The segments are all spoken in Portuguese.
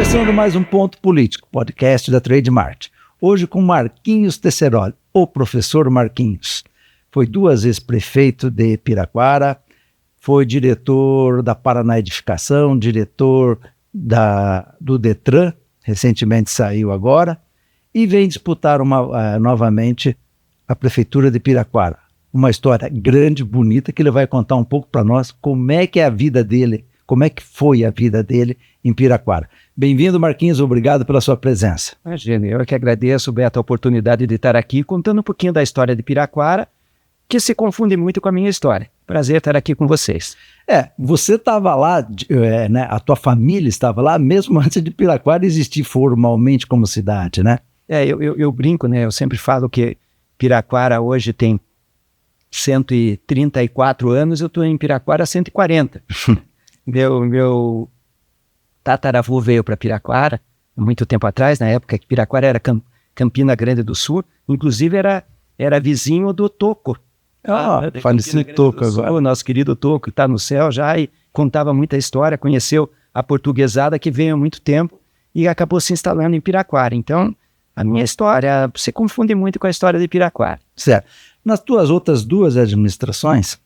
Começando mais um Ponto Político, podcast da Trademart. Hoje com Marquinhos Tesseroli, o professor Marquinhos. Foi 2 vezes prefeito de Piraquara, foi diretor da Paraná Edificação, diretor do Detran, recentemente saiu agora, e vem disputar novamente a prefeitura de Piraquara. Uma história grande, bonita, que ele vai contar um pouco para nós como é que é a vida dele, como é que foi a vida dele em Piraquara. Bem-vindo, Marquinhos, obrigado pela sua presença. Imagina, eu que agradeço, Beto, a oportunidade de estar aqui contando um pouquinho da história de Piraquara, que se confunde muito com a minha história. Prazer estar aqui com vocês. Você estava lá, né, a tua família estava lá, mesmo antes de Piraquara existir formalmente como cidade, né? Eu brinco, né? Eu sempre falo que Piraquara hoje tem 134 anos, eu estou em Piraquara há 140. Meu tataravô veio para Piraquara muito tempo atrás, na época que Piraquara era Campina Grande do Sul, inclusive era vizinho do Toco. Falecido Toco agora. O nosso querido Toco está no céu já e contava muita história, conheceu a portuguesada que veio há muito tempo e acabou se instalando em Piraquara. Então, a minha história se confunde muito com a história de Piraquara. Certo. Nas tuas outras 2 administrações,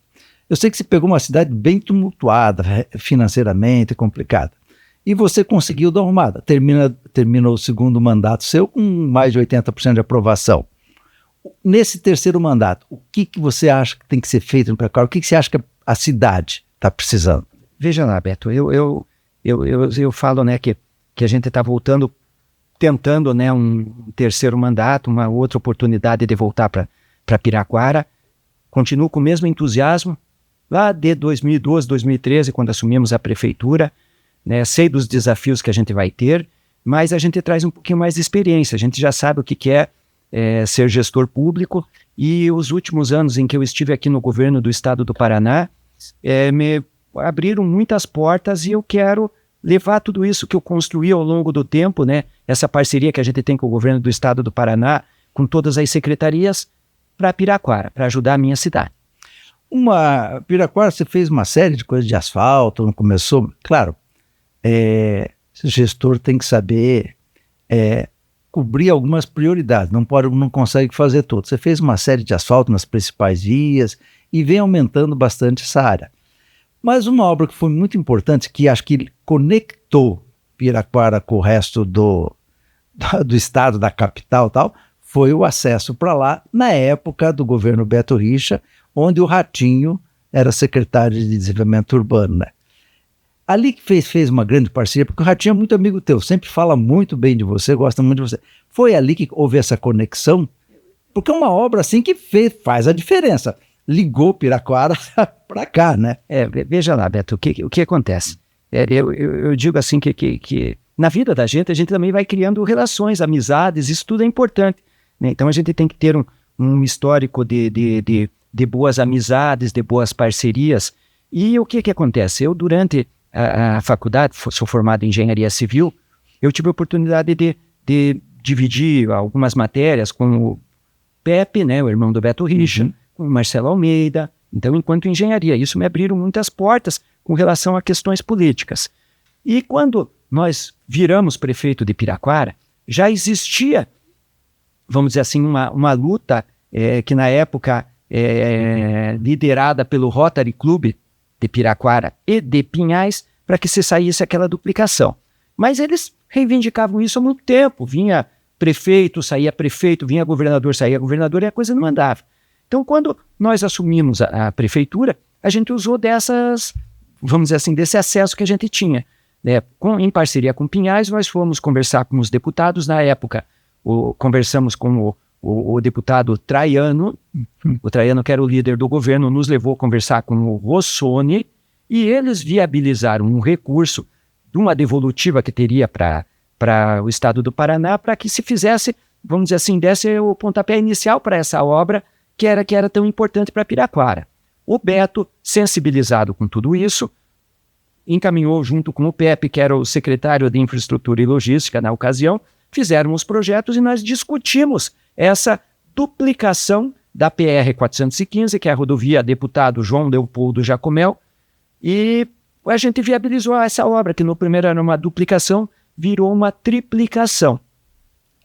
eu sei que você pegou uma cidade bem tumultuada, financeiramente complicada, e você conseguiu dar uma arrumada. Terminou o 2º mandato seu com mais de 80% de aprovação. Nesse 3º mandato, o que você acha que tem que ser feito no Piraquara? O que você acha que a cidade está precisando? Veja lá, Beto, eu falo, né, que a gente está voltando, tentando, né, um 3º mandato, uma outra oportunidade de voltar para Piraquara. Continuo com o mesmo entusiasmo, lá de 2012, 2013, quando assumimos a prefeitura, né, sei dos desafios que a gente vai ter, mas a gente traz um pouquinho mais de experiência, a gente já sabe o que é ser gestor público, e os últimos anos em que eu estive aqui no governo do estado do Paraná, me abriram muitas portas e eu quero levar tudo isso que eu construí ao longo do tempo, né, essa parceria que a gente tem com o governo do estado do Paraná, com todas as secretarias, para Piraquara, para ajudar a minha cidade. Piraquara, você fez uma série de coisas de asfalto, não começou? Claro, esse gestor tem que saber cobrir algumas prioridades, não consegue fazer tudo. Você fez uma série de asfalto nas principais vias e vem aumentando bastante essa área. Mas uma obra que foi muito importante, que acho que conectou Piraquara com o resto do estado, da capital e tal, foi o acesso para lá na época do governo Beto Richa, onde o Ratinho era secretário de Desenvolvimento Urbano, né? Ali que fez uma grande parceria, porque o Ratinho é muito amigo teu, sempre fala muito bem de você, gosta muito de você. Foi ali que houve essa conexão, porque é uma obra assim que faz a diferença. Ligou Piraquara para cá, né? Veja lá, Beto, o que acontece? Eu digo assim que na vida da gente, a gente também vai criando relações, amizades, isso tudo é importante, né? Então a gente tem que ter um histórico de boas amizades, de boas parcerias. E o que acontece? Eu, durante a faculdade, sou formado em engenharia civil, eu tive a oportunidade de dividir algumas matérias com o Pepe, né, o irmão do Beto Richa, com o Marcelo Almeida. Então, enquanto engenharia, isso me abriram muitas portas com relação a questões políticas. E quando nós viramos prefeito de Piraquara, já existia, vamos dizer assim, uma luta que na época liderada pelo Rotary Club de Piraquara e de Pinhais, para que se saísse aquela duplicação. Mas eles reivindicavam isso há muito tempo. Vinha prefeito, saía prefeito, vinha governador, saía governador, e a coisa não andava. Então, quando nós assumimos a prefeitura, a gente usou vamos dizer assim, desse acesso que a gente tinha, né? Em parceria com Pinhais, nós fomos conversar com os deputados. Na época, conversamos com o deputado Traiano. O Traiano, que era o líder do governo, nos levou a conversar com o Rossoni, e eles viabilizaram um recurso de uma devolutiva que teria para o estado do Paraná, para que se fizesse, vamos dizer assim, desse o pontapé inicial para essa obra que era tão importante para Piraquara. O Beto, sensibilizado com tudo isso, encaminhou junto com o Pepe, que era o secretário de Infraestrutura e Logística na ocasião, fizeram os projetos e nós discutimos essa duplicação da PR-415, que é a rodovia Deputado João Leopoldo Jacomel, e a gente viabilizou essa obra, que no primeiro era uma duplicação virou uma triplicação.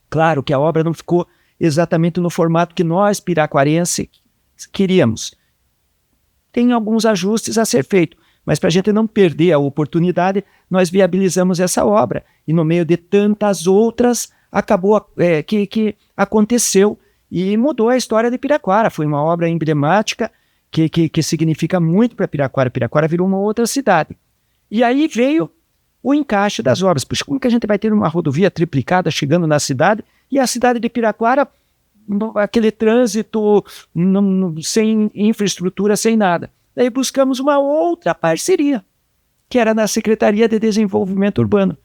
Claro que a obra não ficou exatamente no formato que nós, piraquarenses, queríamos. Tem alguns ajustes a ser feito, mas para a gente não perder a oportunidade, nós viabilizamos essa obra. E no meio de tantas outras, acabou que aconteceu e mudou a história de Piraquara. Foi uma obra emblemática que significa muito para Piraquara. Piraquara virou uma outra cidade. E aí veio o encaixe das obras. Puxa, como que a gente vai ter uma rodovia triplicada chegando na cidade e a cidade de Piraquara, aquele trânsito sem infraestrutura, sem nada? Daí buscamos uma outra parceria, que era na Secretaria de Desenvolvimento Urbano,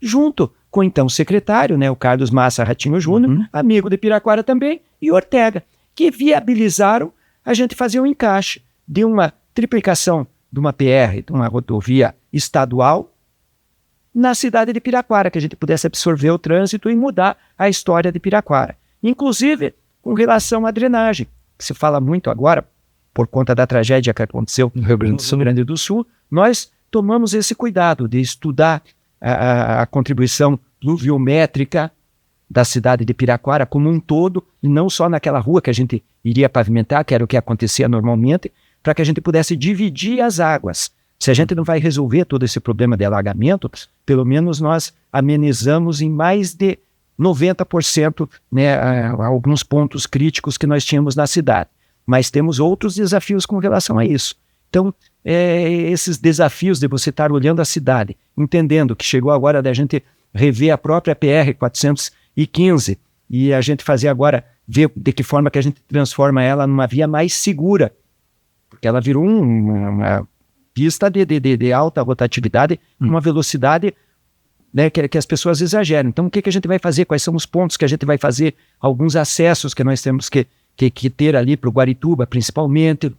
junto com então o secretário, né, o Carlos Massa Ratinho Júnior, amigo de Piraquara também, e Ortega, que viabilizaram a gente fazer um encaixe de uma triplicação de uma PR, de uma rodovia estadual, na cidade de Piraquara, que a gente pudesse absorver o trânsito e mudar a história de Piraquara. Inclusive, com relação à drenagem, que se fala muito agora, por conta da tragédia que aconteceu no Rio Grande do Sul, nós tomamos esse cuidado de estudar a contribuição pluviométrica da cidade de Piraquara como um todo, e não só naquela rua que a gente iria pavimentar, que era o que acontecia normalmente, para que a gente pudesse dividir as águas. Se a gente não vai resolver todo esse problema de alagamento, pelo menos nós amenizamos em mais de 90%, né, alguns pontos críticos que nós tínhamos na cidade. Mas temos outros desafios com relação a isso. Então, esses desafios de você estar olhando a cidade, entendendo que chegou agora da gente rever a própria PR-415 e a gente fazer agora, ver de que forma que a gente transforma ela numa via mais segura, porque ela virou uma pista de alta rotatividade, uma velocidade, né, que as pessoas exageram. Então, o que a gente vai fazer? Quais são os pontos que a gente vai fazer? Alguns acessos que nós temos que ter ali para o Guarituba, principalmente,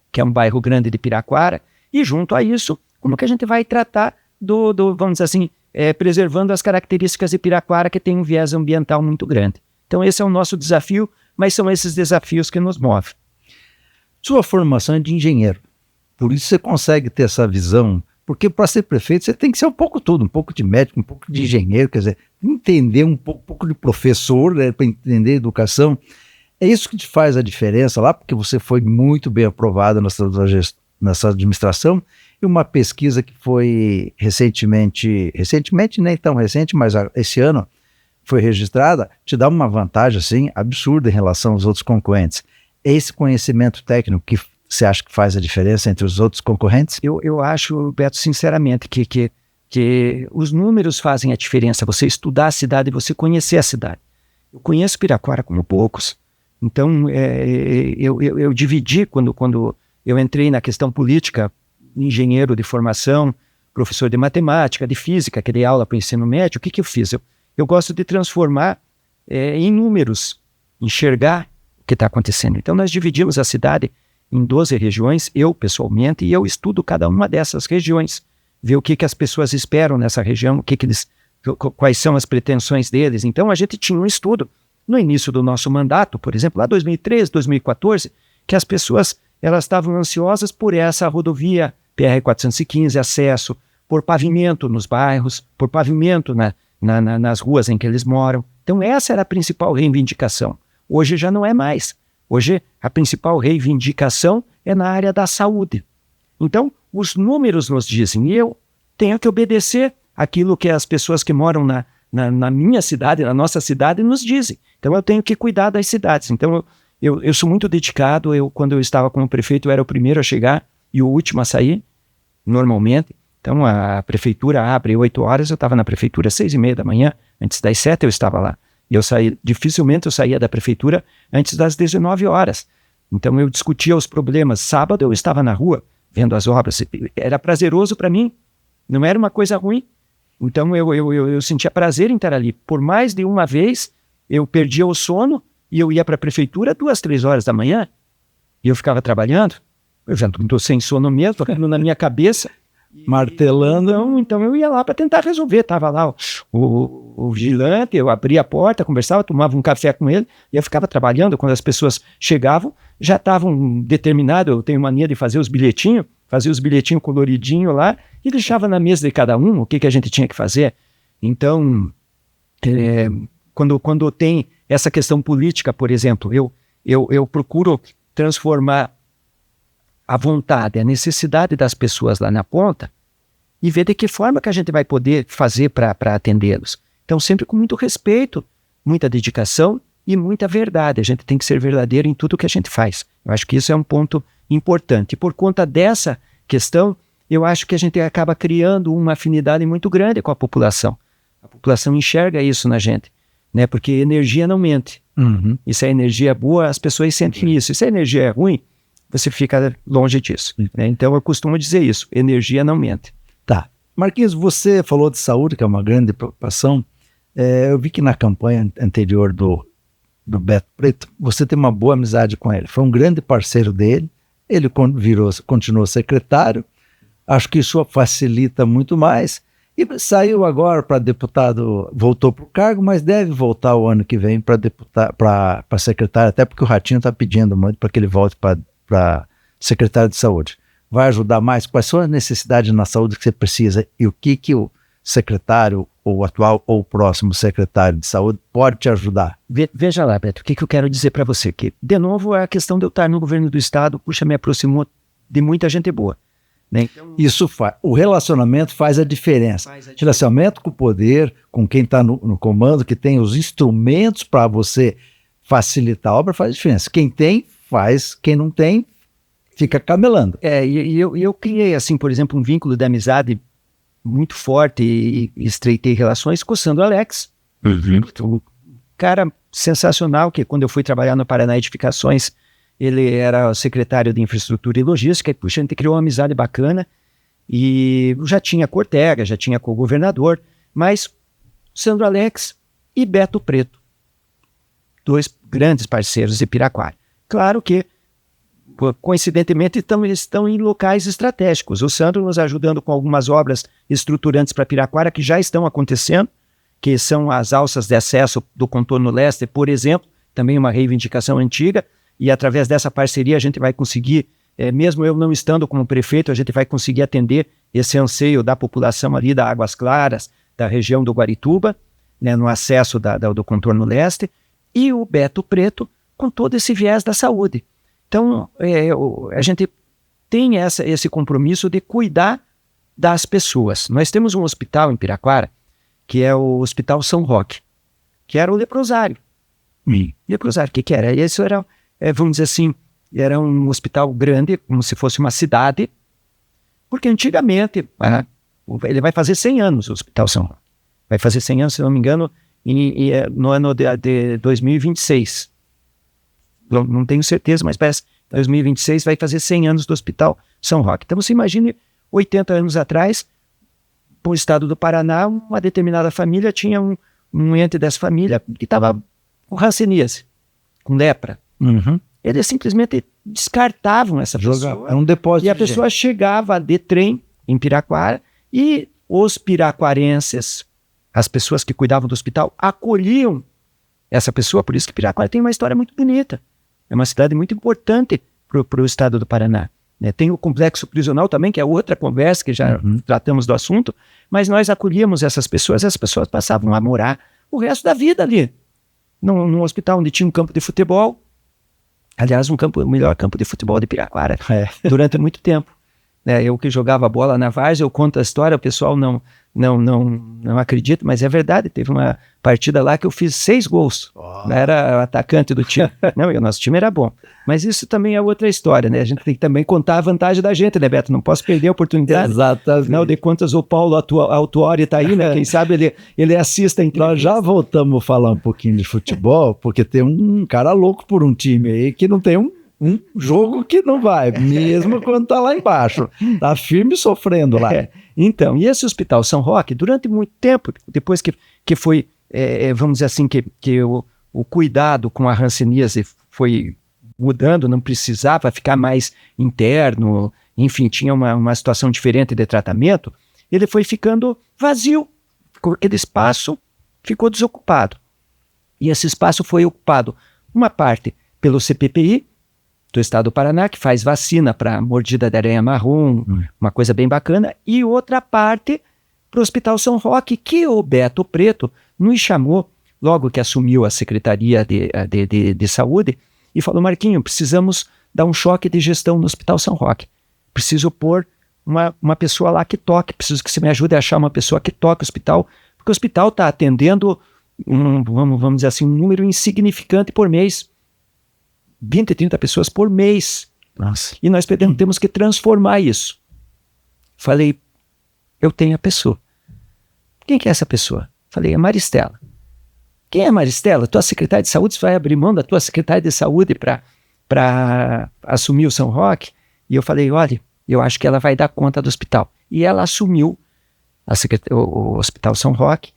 que é um bairro grande de Piraquara, e junto a isso, como que a gente vai tratar vamos dizer assim, preservando as características de Piraquara, que tem um viés ambiental muito grande. Então esse é o nosso desafio, mas são esses desafios que nos movem. Sua formação é de engenheiro, por isso você consegue ter essa visão, porque para ser prefeito você tem que ser um pouco tudo, um pouco de médico, um pouco de engenheiro, quer dizer, entender um pouco de professor, né, para entender educação. É isso que te faz a diferença lá, porque você foi muito bem aprovado nessa administração, e uma pesquisa que foi recentemente nem tão recente, mas esse ano foi registrada, te dá uma vantagem assim, absurda em relação aos outros concorrentes. É esse conhecimento técnico que você acha que faz a diferença entre os outros concorrentes? Eu acho, Beto, sinceramente, que os números fazem a diferença. Você estudar a cidade, você conhecer a cidade. Eu conheço Piraquara como poucos. Então, eu dividi, quando eu entrei na questão política, engenheiro de formação, professor de matemática, de física, que dei aula para o ensino médio, o que eu fiz? Eu gosto de transformar em números, enxergar o que está acontecendo. Então, nós dividimos a cidade em 12 regiões, eu pessoalmente, e eu estudo cada uma dessas regiões, ver o que as pessoas esperam nessa região, quais são as pretensões deles. Então, a gente tinha um estudo no início do nosso mandato, por exemplo, lá 2013, 2014, que as pessoas elas estavam ansiosas por essa rodovia PR-415, acesso, por pavimento nos bairros, por pavimento nas ruas em que eles moram. Então essa era a principal reivindicação. Hoje já não é mais. Hoje a principal reivindicação é na área da saúde. Então os números nos dizem, e eu tenho que obedecer aquilo que as pessoas que moram na minha cidade, na nossa cidade, nos dizem. Então eu tenho que cuidar das cidades. Então eu sou muito dedicado. Quando eu estava como prefeito, eu era o primeiro a chegar e o último a sair, normalmente. Então a prefeitura abre 8 horas, eu estava na prefeitura às 6:30 da manhã, antes das 7 eu estava lá. E dificilmente eu saía da prefeitura antes das 19 horas. Então eu discutia os problemas. Sábado eu estava na rua, vendo as obras. Era prazeroso para mim, não era uma coisa ruim. Então eu sentia prazer em estar ali. Por mais de uma vez, eu perdia o sono e eu ia para a prefeitura 2, 3 horas da manhã e eu ficava trabalhando. Eu já estou sem sono mesmo, na minha cabeça. Martelando. Então eu ia lá para tentar resolver. Estava lá o vigilante, eu abria a porta, conversava, tomava um café com ele e eu ficava trabalhando. Quando as pessoas chegavam, já estavam determinados. Eu tenho mania de fazer os bilhetinhos, fazia os bilhetinhos coloridinhos lá e deixava na mesa de cada um o que a gente tinha que fazer. Então, quando tem essa questão política, por exemplo, eu procuro transformar a vontade, a necessidade das pessoas lá na ponta e ver de que forma que a gente vai poder fazer para atendê-los. Então, sempre com muito respeito, muita dedicação e muita verdade. A gente tem que ser verdadeiro em tudo que a gente faz. Eu acho que isso é um ponto importante. E por conta dessa questão, eu acho que a gente acaba criando uma afinidade muito grande com a população. A população enxerga isso na gente, né? Porque energia não mente. Uhum. E se a energia é boa, as pessoas sentem isso. E se a energia é ruim, você fica longe disso, né? Então eu costumo dizer isso, energia não mente. Tá. Marquinhos, você falou de saúde, que é uma grande preocupação. Eu vi que na campanha anterior do Beto Preto, você tem uma boa amizade com ele. Foi um grande parceiro dele, ele continuou secretário, acho que isso facilita muito mais. E saiu agora para deputado, voltou para o cargo, mas deve voltar o ano que vem para secretário, até porque o Ratinho está pedindo muito para que ele volte para secretário de saúde. Vai ajudar mais? Quais são as necessidades na saúde que você precisa e o que o secretário, ou o atual ou o próximo secretário de saúde pode te ajudar? Veja lá, Beto, o que eu quero dizer para você? Que, de novo, a questão de eu estar no governo do estado, puxa, me aproximou de muita gente boa, né? Então, isso faz. O relacionamento faz a diferença. Relacionamento com o poder, com quem está no comando, que tem os instrumentos para você facilitar a obra, faz a diferença. Quem tem, faz. Quem não tem, fica camelando. E eu criei, assim, por exemplo, um vínculo de amizade muito forte e estreitei relações com o Sandro Alex. Um cara sensacional, que quando eu fui trabalhar no Paraná Edificações, ele era o secretário de Infraestrutura e Logística, e puxa, a gente criou uma amizade bacana, e já tinha Cortega, já tinha com o governador, mas Sandro Alex e Beto Preto, dois grandes parceiros de Piraquara. Claro que, coincidentemente, eles estão em locais estratégicos. O Sandro nos ajudando com algumas obras estruturantes para Piraquara que já estão acontecendo, que são as alças de acesso do contorno leste, por exemplo, também uma reivindicação antiga, e através dessa parceria a gente vai conseguir, mesmo eu não estando como prefeito, a gente vai conseguir atender esse anseio da população ali da Águas Claras, da região do Guarituba, né, no acesso do contorno leste, e o Beto Preto com todo esse viés da saúde. Então, a gente tem esse compromisso de cuidar das pessoas. Nós temos um hospital em Piraquara, que é o Hospital São Roque, que era o leprosário. Leprosário, o que era? Isso era, vamos dizer assim, era um hospital grande, como se fosse uma cidade, porque antigamente, ele vai fazer 100 anos, o Hospital São Roque. Vai fazer 100 anos, se não me engano, no ano de 2026. Não tenho certeza, mas parece que 2026 vai fazer 100 anos do Hospital São Roque. Então você imagine 80 anos atrás, no estado do Paraná, uma determinada família tinha um ente dessa família que estava com hanseníase, com lepra. Uhum. Eles simplesmente descartavam essa pessoa. Era um depósito. E a pessoa chegava de trem em Piraquara e os piraquarenses, as pessoas que cuidavam do hospital, acolhiam essa pessoa. Por isso que Piraquara tem uma história muito bonita. É uma cidade muito importante para o estado do Paraná. Tem o complexo prisional também, que é outra conversa, que já tratamos do assunto, mas nós acolhíamos essas pessoas passavam a morar o resto da vida ali, num hospital onde tinha um campo de futebol, aliás, o melhor campo de futebol de Piraquara, durante muito tempo. Eu que jogava bola na várzea, eu conto a história, o pessoal não acredita, mas é verdade, teve uma partida lá que eu fiz 6 gols, era o atacante do time. Não, e o nosso time era bom, mas isso também é outra história, né? A gente tem que também contar a vantagem da gente, né, Beto? Não posso perder a oportunidade. Exatamente. Afinal de contas, o Paulo Autuori está aí, né? Quem sabe ele assista. Nós já voltamos a falar um pouquinho de futebol, porque tem um cara louco por um time aí que não tem um jogo que não vai, mesmo quando tá lá embaixo, tá firme sofrendo lá. Então, e esse Hospital São Roque, durante muito tempo, depois que foi, vamos dizer assim, que o cuidado com a hanseníase foi mudando, não precisava ficar mais interno, enfim, tinha uma situação diferente de tratamento, ele foi ficando vazio, aquele espaço ficou desocupado. E esse espaço foi ocupado, uma parte pelo CPPI, do estado do Paraná, que faz vacina para mordida de aranha marrom, uma coisa bem bacana, e outra parte para o Hospital São Roque, que o Beto Preto nos chamou, logo que assumiu a Secretaria de Saúde, e falou: Marquinho, precisamos dar um choque de gestão no Hospital São Roque. Preciso pôr uma pessoa lá que toque, preciso que você me ajude a achar uma pessoa que toque o hospital, porque o hospital está atendendo, vamos dizer assim, um número insignificante por mês. 20, 30 pessoas por mês. Nossa. E nós temos que transformar isso. Falei, eu tenho a pessoa. Quem que é essa pessoa? Falei, é Maristela. Quem é Maristela? Tua secretária de saúde, você vai abrir mão da tua secretária de saúde para assumir o São Roque? E eu falei, olha, eu acho que ela vai dar conta do hospital. E ela assumiu o Hospital São Roque.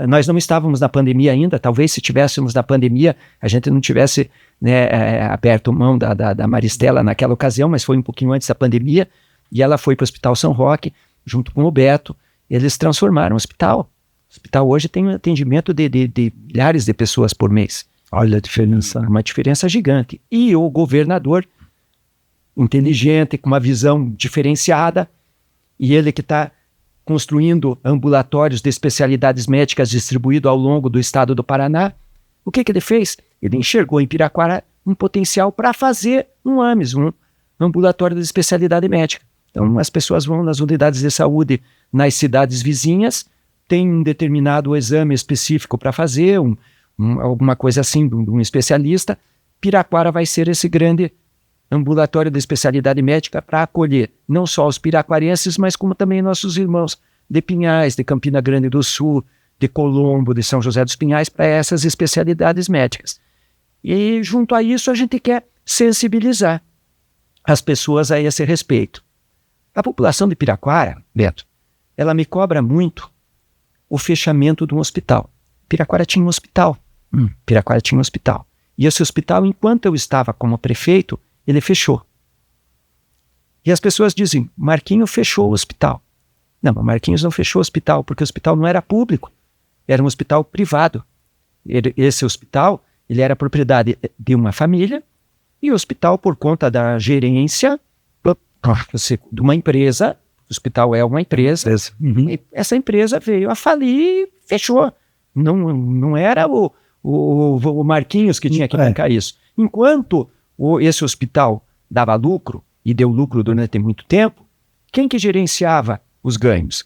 Nós não estávamos na pandemia ainda, talvez se estivéssemos na pandemia, a gente não tivesse, né, aberto mão da Maristela naquela ocasião, mas foi um pouquinho antes da pandemia, e ela foi para o Hospital São Roque, junto com o Beto. Eles transformaram o hospital. O hospital hoje tem um atendimento de milhares de pessoas por mês. Olha a diferença. Uma diferença gigante. E o governador, inteligente, com uma visão diferenciada, e ele que está construindo ambulatórios de especialidades médicas distribuídos ao longo do estado do Paraná, o que ele fez? Ele enxergou em Piraquara um potencial para fazer um AMES, um ambulatório de especialidade médica. Então as pessoas vão nas unidades de saúde nas cidades vizinhas, tem um determinado exame específico para fazer, alguma coisa assim, de um especialista. Piraquara vai ser esse grande ambulatório de especialidade médica para acolher não só os piraquarenses, mas como também nossos irmãos de Pinhais, de Campina Grande do Sul, de Colombo, de São José dos Pinhais, para essas especialidades médicas. E junto a isso a gente quer sensibilizar as pessoas a esse respeito. A população de Piraquara, Beto, ela me cobra muito o fechamento de um hospital. Piraquara tinha um hospital. Piraquara tinha um hospital. E esse hospital, enquanto eu estava como prefeito, ele fechou. E as pessoas dizem, Marquinhos fechou o hospital. Não, mas Marquinhos não fechou o hospital, porque o hospital não era público, era um hospital privado. Esse hospital, ele era propriedade de uma família, e o hospital, por conta da gerência de uma empresa, o hospital é uma empresa, e essa empresa veio a falir e fechou. Não era o Marquinhos que tinha que bancar isso. Enquanto esse hospital dava lucro, e deu lucro durante muito tempo, quem que gerenciava os ganhos?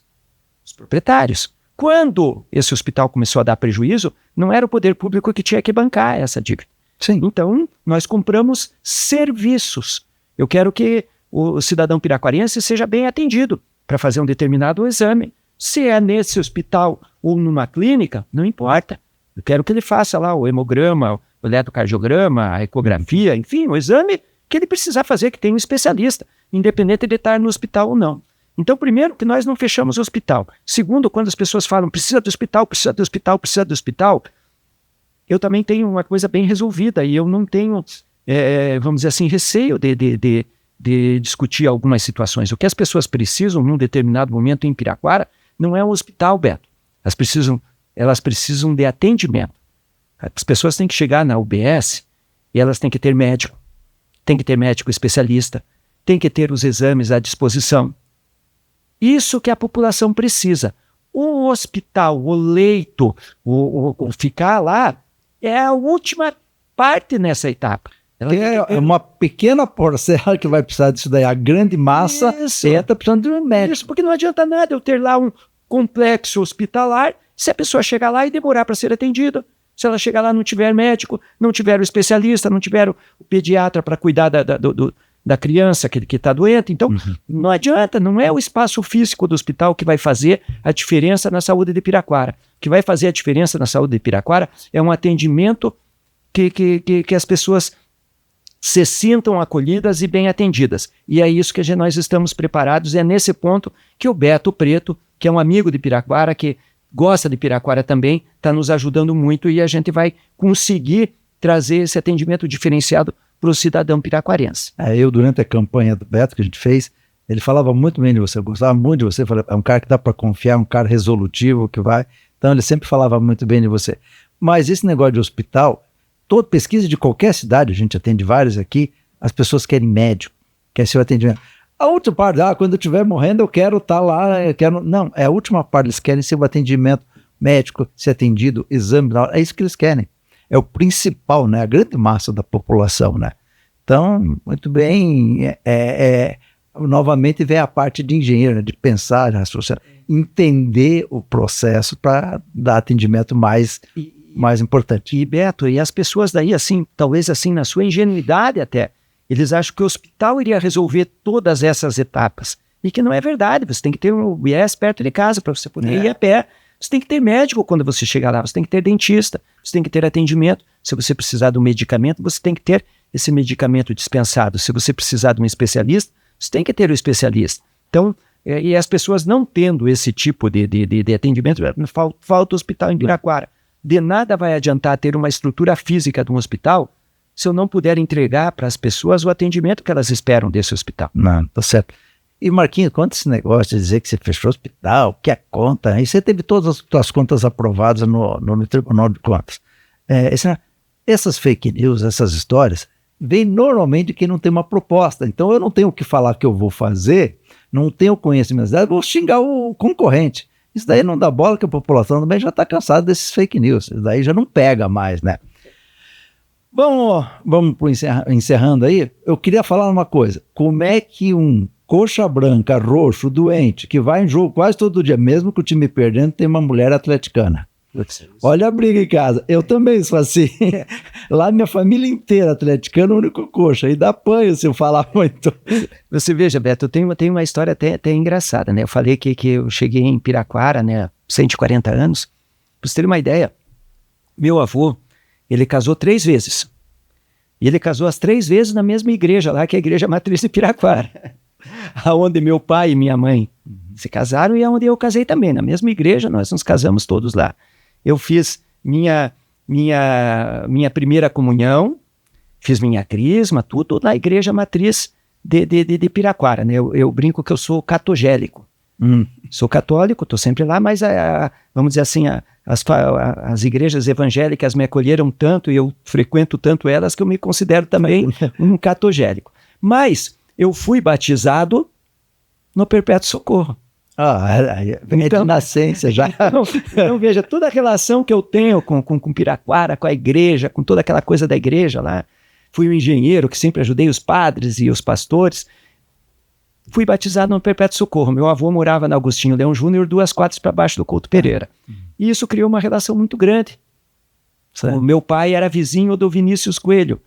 Os proprietários. Quando esse hospital começou a dar prejuízo, não era o poder público que tinha que bancar essa dívida. Sim. Então, nós compramos serviços. Eu quero que o cidadão piraquarense seja bem atendido para fazer um determinado exame. Se é nesse hospital ou numa clínica, não importa. Eu quero que ele faça lá o hemograma, o eletrocardiograma, a ecografia, enfim, o exame que ele precisar fazer, que tem um especialista, independente de estar no hospital ou não. Então, primeiro, que nós não fechamos o hospital. Segundo, quando as pessoas falam, precisa do hospital, precisa do hospital, precisa do hospital, eu também tenho uma coisa bem resolvida e eu não tenho, vamos dizer assim, receio de discutir algumas situações. O que as pessoas precisam num determinado momento em Piraquara não é um hospital, Beto. Elas precisam de atendimento. As pessoas têm que chegar na UBS e elas têm que ter médico. Tem que ter médico especialista. Tem que ter os exames à disposição. Isso que a população precisa. O hospital, o leito, o ficar lá, é a última parte nessa etapa. É uma pequena porcela que vai precisar disso daí. A grande massa está precisando de um médico. Isso, porque não adianta nada eu ter lá um complexo hospitalar se a pessoa chegar lá e demorar para ser atendida. Se ela chegar lá e não tiver médico, não tiver o especialista, não tiver o pediatra para cuidar da criança que está doente. Então, não adianta, não é o espaço físico do hospital que vai fazer a diferença na saúde de Piraquara. O que vai fazer a diferença na saúde de Piraquara é um atendimento que as pessoas se sintam acolhidas e bem atendidas. E é isso que nós estamos preparados. É nesse ponto que o Beto Preto, que é um amigo de Piraquara, que gosta de Piraquara também, está nos ajudando muito e a gente vai conseguir trazer esse atendimento diferenciado para o cidadão piraquarense. Eu, durante a campanha do Beto que a gente fez, ele falava muito bem de você, eu gostava muito de você, é um cara que dá para confiar, um cara resolutivo que vai, então ele sempre falava muito bem de você. Mas esse negócio de hospital, toda pesquisa de qualquer cidade, a gente atende vários aqui, as pessoas querem médico, querem seu atendimento. A última parte, quando eu estiver morrendo, eu quero estar lá, eu quero... Não, é a última parte, eles querem ser o atendimento médico, ser atendido, exame, é isso que eles querem. É o principal, né? A grande massa da população, né? Então, muito bem, novamente vem a parte de engenheiro, né? De pensar, raciocinar, entender o processo para dar atendimento mais importante. E Beto, e as pessoas daí, assim, talvez assim, na sua ingenuidade até, eles acham que o hospital iria resolver todas essas etapas. E que não é verdade, você tem que ter um IES perto de casa para você poder ir a pé. Você tem que ter médico quando você chegar lá, você tem que ter dentista, você tem que ter atendimento. Se você precisar de um medicamento, você tem que ter esse medicamento dispensado. Se você precisar de um especialista, você tem que ter o especialista. Então, e as pessoas não tendo esse tipo de atendimento, falta hospital em Piraquara. De nada vai adiantar ter uma estrutura física de um hospital se eu não puder entregar para as pessoas o atendimento que elas esperam desse hospital. Não, tá certo. E Marquinhos, conta esse negócio de dizer que você fechou o hospital, que é conta, e você teve todas as suas contas aprovadas no Tribunal de Contas. Essas fake news, essas histórias, vêm normalmente de quem não tem uma proposta. Então eu não tenho o que falar que eu vou fazer, não tenho conhecimento, eu vou xingar o concorrente. Isso daí não dá bola, que a população também já está cansada desses fake news. Isso daí já não pega mais, né? Vamos encerrando aí. Eu queria falar uma coisa. Como é que um coxa branca, roxo, doente, que vai em jogo quase todo dia, mesmo com o time perdendo, tem uma mulher atleticana? Olha a briga em casa. Eu também sou assim. Lá minha família inteira atleticana, o único coxa. E dá panho se eu falar muito. Você veja, Beto, eu tenho uma história até engraçada, né? Eu falei que eu cheguei em Piraquara, né? 140 anos. Pra você ter uma ideia, meu avô, ele casou 3 vezes. E ele casou as 3 vezes na mesma igreja lá, que é a Igreja Matriz de Piraquara. Aonde meu pai e minha mãe se casaram e aonde eu casei também. Na mesma igreja, nós nos casamos todos lá. Eu fiz minha primeira comunhão, fiz minha crisma, tudo na Igreja Matriz de Piraquara, né? Eu brinco que eu sou catogélico. Sou católico, estou sempre lá, mas vamos dizer assim, as igrejas evangélicas me acolheram tanto e eu frequento tanto elas que eu me considero também um catogélico. Mas eu fui batizado no Perpétuo Socorro. De nascença já. Então veja, toda a relação que eu tenho com Piraquara, com a igreja, com toda aquela coisa da igreja lá. Fui um engenheiro que sempre ajudei os padres e os pastores. Fui batizado no Perpétuo Socorro. Meu avô morava na Agostinho Leão Júnior, 2 quadras para baixo do Couto Pereira. E isso criou uma relação muito grande. O meu pai era vizinho do Vinícius Coelho.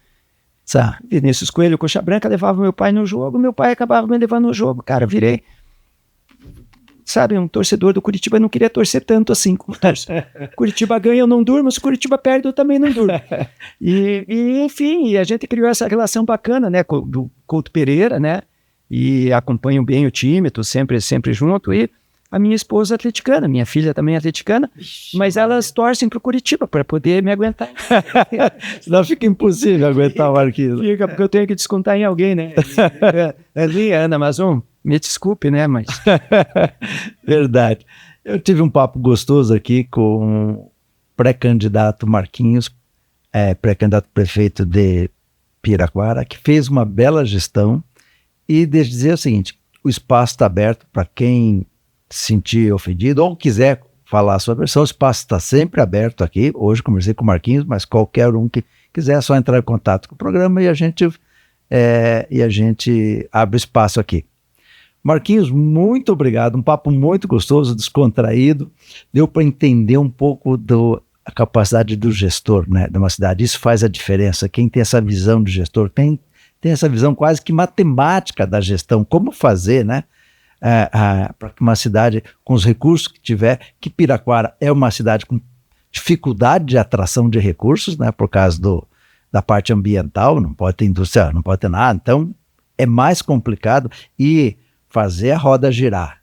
Vinícius Coelho, coxa branca, levava meu pai no jogo, meu pai acabava me levando no jogo. Cara, virei, um torcedor do Curitiba não queria torcer tanto assim. Curitiba ganha, eu não durmo, se Curitiba perde, eu também não durmo. Enfim, a gente criou essa relação bacana, né, do Couto Pereira, né, e acompanho bem o time, tô sempre junto, e a minha esposa é atleticana, minha filha também é atleticana, mas elas torcem pro Curitiba para poder me aguentar. Senão fica impossível aguentar o Marquinhos. Fica, porque eu tenho que descontar em alguém, né? Ali, Ana, mas me desculpe, né, mas... Verdade. Eu tive um papo gostoso aqui com o pré-candidato Marquinhos, pré-candidato prefeito de Piraquara, que fez uma bela gestão, e deixa eu dizer o seguinte, o espaço está aberto para quem se sentir ofendido ou quiser falar a sua versão, o espaço está sempre aberto aqui. Hoje conversei com o Marquinhos, mas qualquer um que quiser é só entrar em contato com o programa e a gente abre espaço aqui. Marquinhos, muito obrigado, um papo muito gostoso, descontraído, deu para entender um pouco a capacidade do gestor, né, de uma cidade. Isso faz a diferença. Quem tem essa visão de gestor tem essa visão quase que matemática da gestão, como fazer, né, para que uma cidade com os recursos que tiver, que Piraquara é uma cidade com dificuldade de atração de recursos, né, por causa da parte ambiental, não pode ter indústria, não pode ter nada, então é mais complicado. E fazer a roda girar,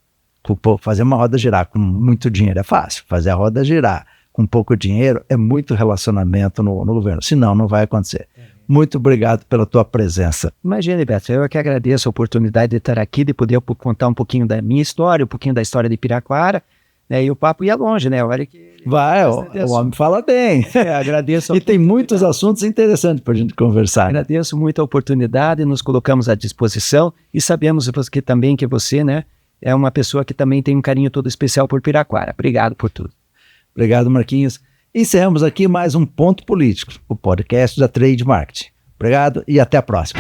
fazer uma roda girar com muito dinheiro é fácil, fazer a roda girar com pouco dinheiro é muito relacionamento no governo, senão não vai acontecer. Muito obrigado pela tua presença. Imagina, Beto, eu que agradeço a oportunidade de estar aqui, de poder contar um pouquinho da minha história, um pouquinho da história de Piraquara, né? E o papo ia longe, né? Olha que... Vai, o homem fala bem. Agradeço. E tem muitos assuntos interessantes para a gente conversar. Agradeço muito a oportunidade, nos colocamos à disposição e sabemos que também que você, né, é uma pessoa que também tem um carinho todo especial por Piraquara. Obrigado por tudo. Obrigado, Marquinhos. Encerramos aqui mais um Ponto Político, o podcast da Trade Marketing. Obrigado e até a próxima.